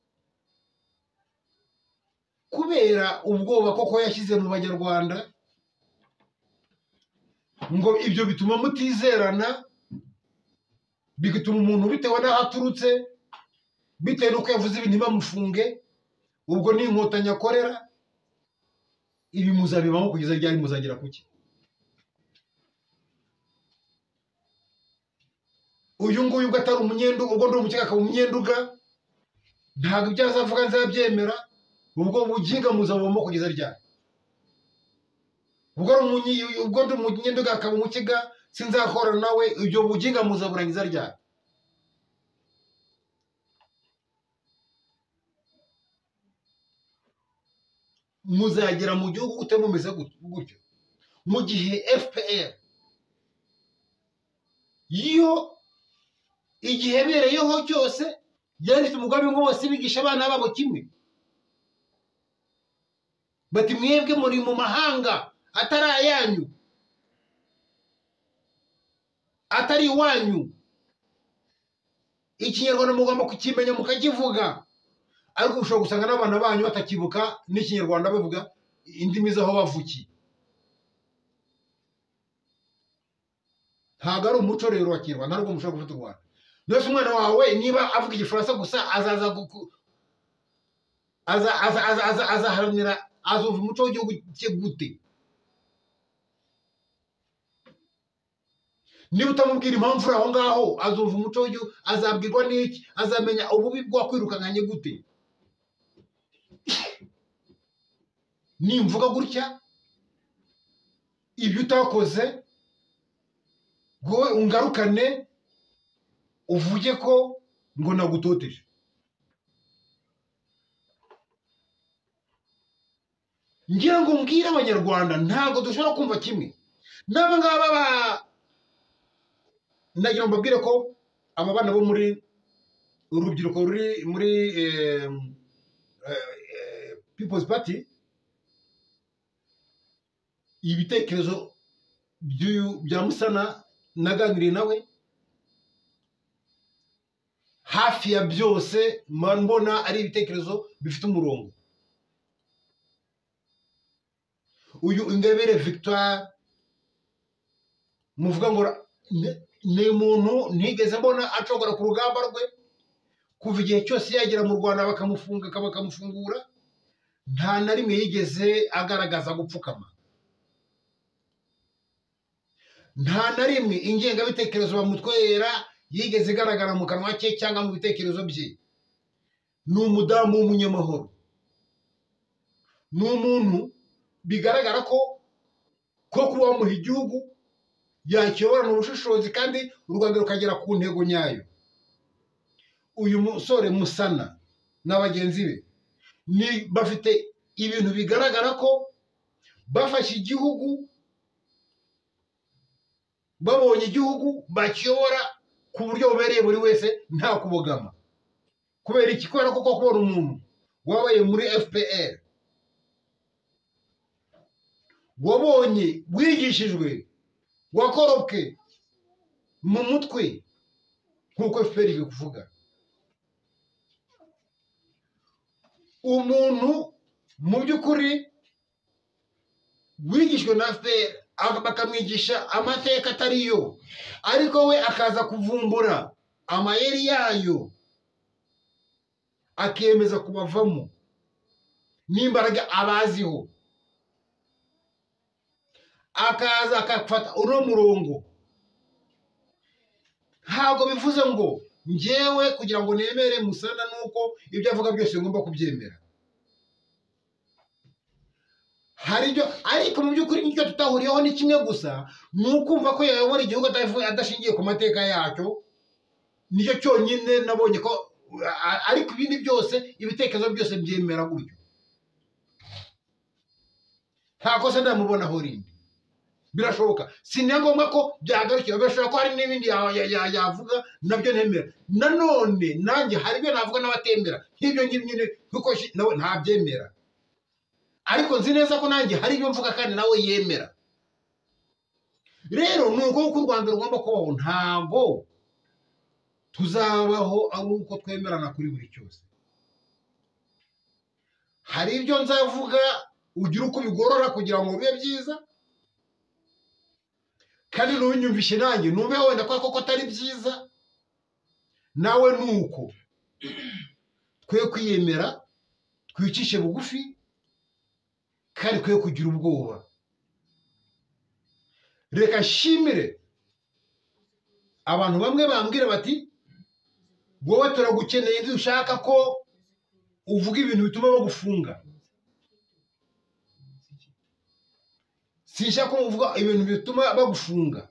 kubera ubwoba koko yashyize mu banyarwanda ngo ibyo bituma mutizerana, bigatuma umuntu bitewe n'aho aturutse, bitewe n'uko yavuze ibintu bamufunge, ubwo ni inkotanyi akorera. Ibi muzabibamo kugeza ryari? Muzagera kuki? Uyu nguyu ubwo atari umunyenduga, ubwo ndi umukeka akaba umunyenduga, ntabwo ibyo azavuga nzabyemera. Ubwo buginga muzabubamo kugeza ryari? Ubwo ndi umunyenduga akaba umukega sinzakora nawe, ibyo buginga muzaburangiza ryari? Muzagera mu gihugu gute mumeze gutyo? Mu gihe FPR iyo igihe bereyeho cyose yari ifite umugambi ngo bose bigisha abana babo kimwe, bati mwebwe muri mu mahanga atari ayanyu, atari iwanyu, ikinyarwanda mugomba kukimenya mukakivuga. Ariko ushobora gusanga n'abana banyu batakibuka n'ikinyarwanda, bavuga indimi z'aho bavukiye. Ntabwo ari umuco rero wa Kinyarwanda, ntabwo mushobora gufata u Rwanda. Nose umwana wawe niba avuga igifaransa gusa azaharanira azumva umuco w'igihugu cye gute? Niba utamubwira impamvu uri aho ngaho, azumva umuco w'igihugu, azabwirwa n'iki? Azamenya ububi bwo kwirukankanye gute? Nimvuga gutya ibyo utakoze ngo ungarukane uvuge ko ngo nagutoteje. Ngira ngo mbwire abanyarwanda ntabwo dushobora kumva kimwe n'aba ngaba. Ndagira ngo mbabwire ko aba bana bo muri urubyiruko ruri muri People's Party, ibitekerezo bya Musana naganiriye nawe, hafi ya byose mbona ari ibitekerezo bifite umurongo. Uyu Ingabire Victoire muvuga ngo ni umuntu ntigeze mbona acogora ku rugamba rwe, kuva igihe cyose yagera mu Rwanda bakamufunga bakamufungura, nta na rimwe yigeze agaragaza gupfukama, nta na rimwe ingengabitekerezo bamutwera yigeze igaragara mu kanwa ke cyangwa mu bitekerezo bye. Ni umudamu w'umunyamahoro, ni umuntu bigaragara ko kuba wamuha igihugu yakiyoborana ubushishozi kandi u Rwanda rukagera ku ntego nyayo. Uyu musore Musana na bagenzi be bafite ibintu bigaragara ko bafashe igihugu, babonye igihugu bakiyobora ku buryo bubereye buri wese nta kubogama. Kubera iki? Kubera ko kubona umuntu wabaye muri FPR, wabonye, wigishijwe, wakorobwe mu mutwe nk'uko FPR bikuvuga, umuntu mu by'ukuri wigishwe na FPR bakamwigisha amateka atariyo, ariko we akaza kuvumbura amayeri yayo akemeza kubavamo n'imbaraga abaziho, akaza akafata uno murongo. Ntabwo bivuze ngo njyewe kugira ngo nemere Musana nuko ibyo avuga byose ngomba kubyemera. Hari ibyo, ariko mu by'ukuri nicyo tutahuriyeho ni kimwe gusa, ni ukumva ko yayobora igihugu adashingiye ku mateka yacyo. Nicyo cyonyine nabonye ko, ariko ibindi byose, ibitekerezo byose byemera gutyo. Nta kosa ndamubonaho rindi. Birashoboka, si ngombwa ko byagarukira, birashoboka ko hari n'ibindi yavuga nabyo nemera. Nanone nanjye hari ibyo navuga n'abatemera, nk'ibyo nyine kuko nawe ntabyemera, ariko nzi neza ko nanjye hari ibyo mvuga kandi nawe yemera. Rero ni uko u Rwanda rugomba kubaho, ntabwo tuzabaho ari uko twemerana kuri buri cyose. Hari ibyo nzavuga ugira uko bigorora kugira ngo bibe byiza, kandi ntunyumvishe nanjye numve wenda ko atari byiza nawe. Nuko twe kwiyemera, twicishe bugufi, kandi twe kugira ubwoba. Reka nshimire abantu bamwe bambwira bati wowe turagukeneye, dushaka ko uvuga ibintu bituma bagufunga. Sinshaka ko uvuga ibintu bituma bagufunga,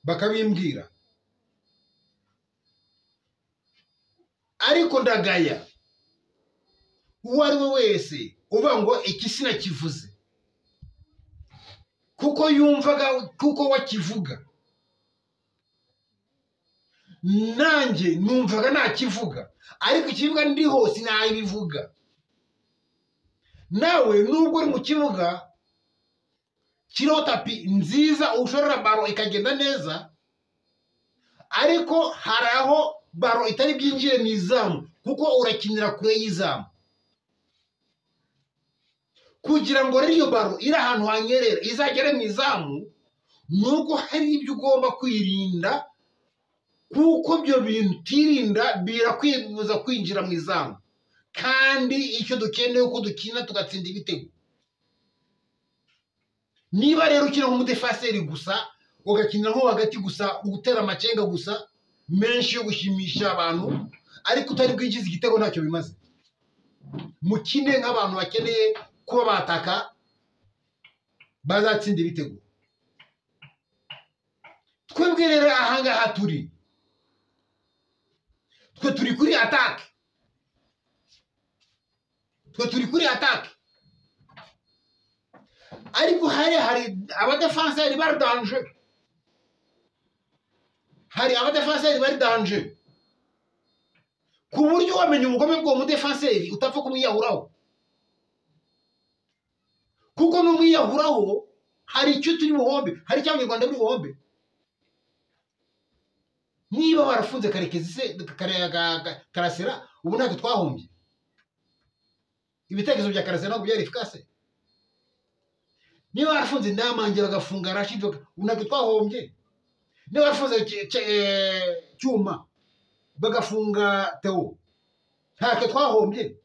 bakabimbwira. Ariko ndagaya uwo ari we wese uvuga ngo iki sinakivuze, kuko yumvaga, kuko wakivuga. Nanjye numvaga nakivuga, ariko ikivuga ndiho sinabivuga. Nawe nubwo uri mu kibuga kiriho tapi nziza, ushorera baro ikagenda neza, ariko hari aho baro itari byinjire mu izamu, kuko urakinira kure y'izamu. Kugira ngo rero iyo baro iri ahantu hanyerera izagere mu izamu, nuko hari ibyo ugomba kwirinda, kuko byo bintu utirinda birakwibuza kwinjira mu izamu. Kandi icyo dukeneye uko dukina tugatsinda ibitego. Niba rero ukina nk'umudefaseri gusa, ugakinira nko hagati gusa, ugutera amacenga gusa menshi yo gushimisha abantu, ariko utari bwinjize igitego, ntacyo bimaze. Mukine nk'abantu bakeneye kuba bataka, bazatsinda ibitego. Twebwe rero ahangaha turi, twe turi kuri atake, ariko hari abadefanseri bari danje, ku buryo wamenya ubugome bw'uwo mudefanseri utapfa kumwiyahuraho, kuko n'umwiyahuraho hari icyo turi buhombe, hari icyo Abanyarwanda bari buhombe. Niba barafunze Karekezi se Karasira, ubu ntabwo twahombye. Ibitekerezo bya Karasira ntabwo byari efikase. Niba barafunze Ndamange bagafunga Rashid, ubu ntabwo twahombye. Niba barafunze Cyuma bagafunga Theo, ntabwo twahombye.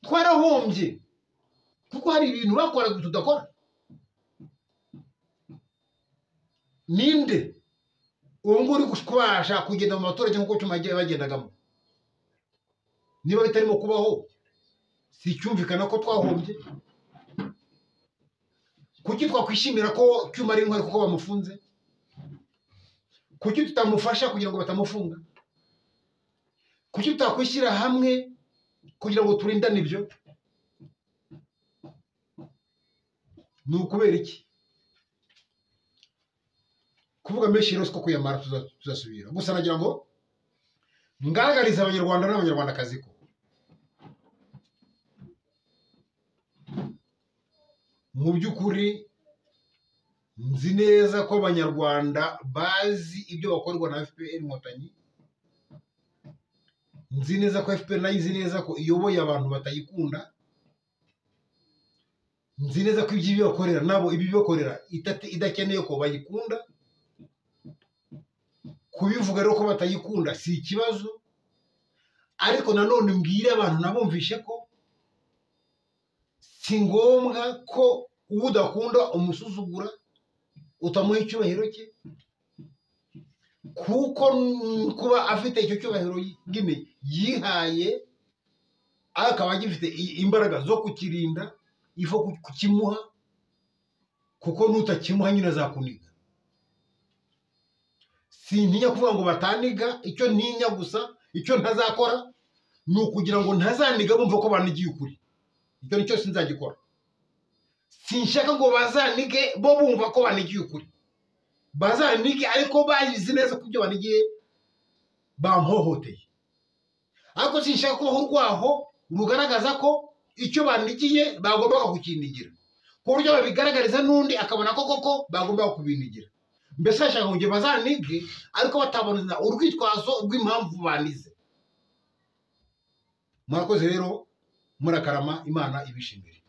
Twarahombye, kuko hari ibintu bakoraga tudakora. Ninde uwo nguri kubasha kugenda mu baturage nk'uko Cyuma bagendagamo? Niba bitarimo kubaho, si cyumvikana ko twahombye. Kuki twakwishimira ko Cyuma ari intwari kuko bamufunze? Kuki tutamufasha kugira ngo batamufunga? Kuki tutakwishyira hamwe kugira ngo turindane ibyo? ni ukubera iki kuvuga menshi rero siko kuyamara tuzasubira gusa nagira ngo ngaragarize abanyarwanda n'abanyarwandakazi ko mu by'ukuri nzi neza ko abanyarwanda bazi ibyo bakorwa na FPR inkotanyi, nzi neza ko FPR nayo izi neza ko iyoboye abantu batayikunda, nzi neza ko ibyo bakorera nabo ibi bibakorera idakeneye ko bayikunda. Kubivuga rero ko batayikunda si ikibazo, ariko nanone mbwire abantu nabumvishe ko si ngombwa ko udakunda umusuzugura utamuha icyubahiro cye, kuko kuba afite icyo cyubahiro nyine yihaye akaba agifite imbaraga zo kukirinda ifo kukimuha, kuko nutakimuha nyine azakuniga. Sintinya kuvuga ngo bataniga, icyo ntinya gusa, icyo ntazakora ni ukugira ngo ntazaniga bumva ko banigiye ukuri. Icyo nicyo sinzagikora. Sinshaka ngo bazanige bo bumva ko banigiye ukuri, bazanige ariko bayizi neza ko ibyo banigiye bamhohoteye. Ariko sinshaka ko urwaho rugaragaza ko icyo banigiye bagombaga kukinigira, ku buryo babigaragariza n'undi akabona ko koko bagombaga kubinigira. Mbese ashaka ngo bazanige ariko batabona urwitwazo rw'impamvu banize. Murakoze rero, murakarama, Imana ibishimire.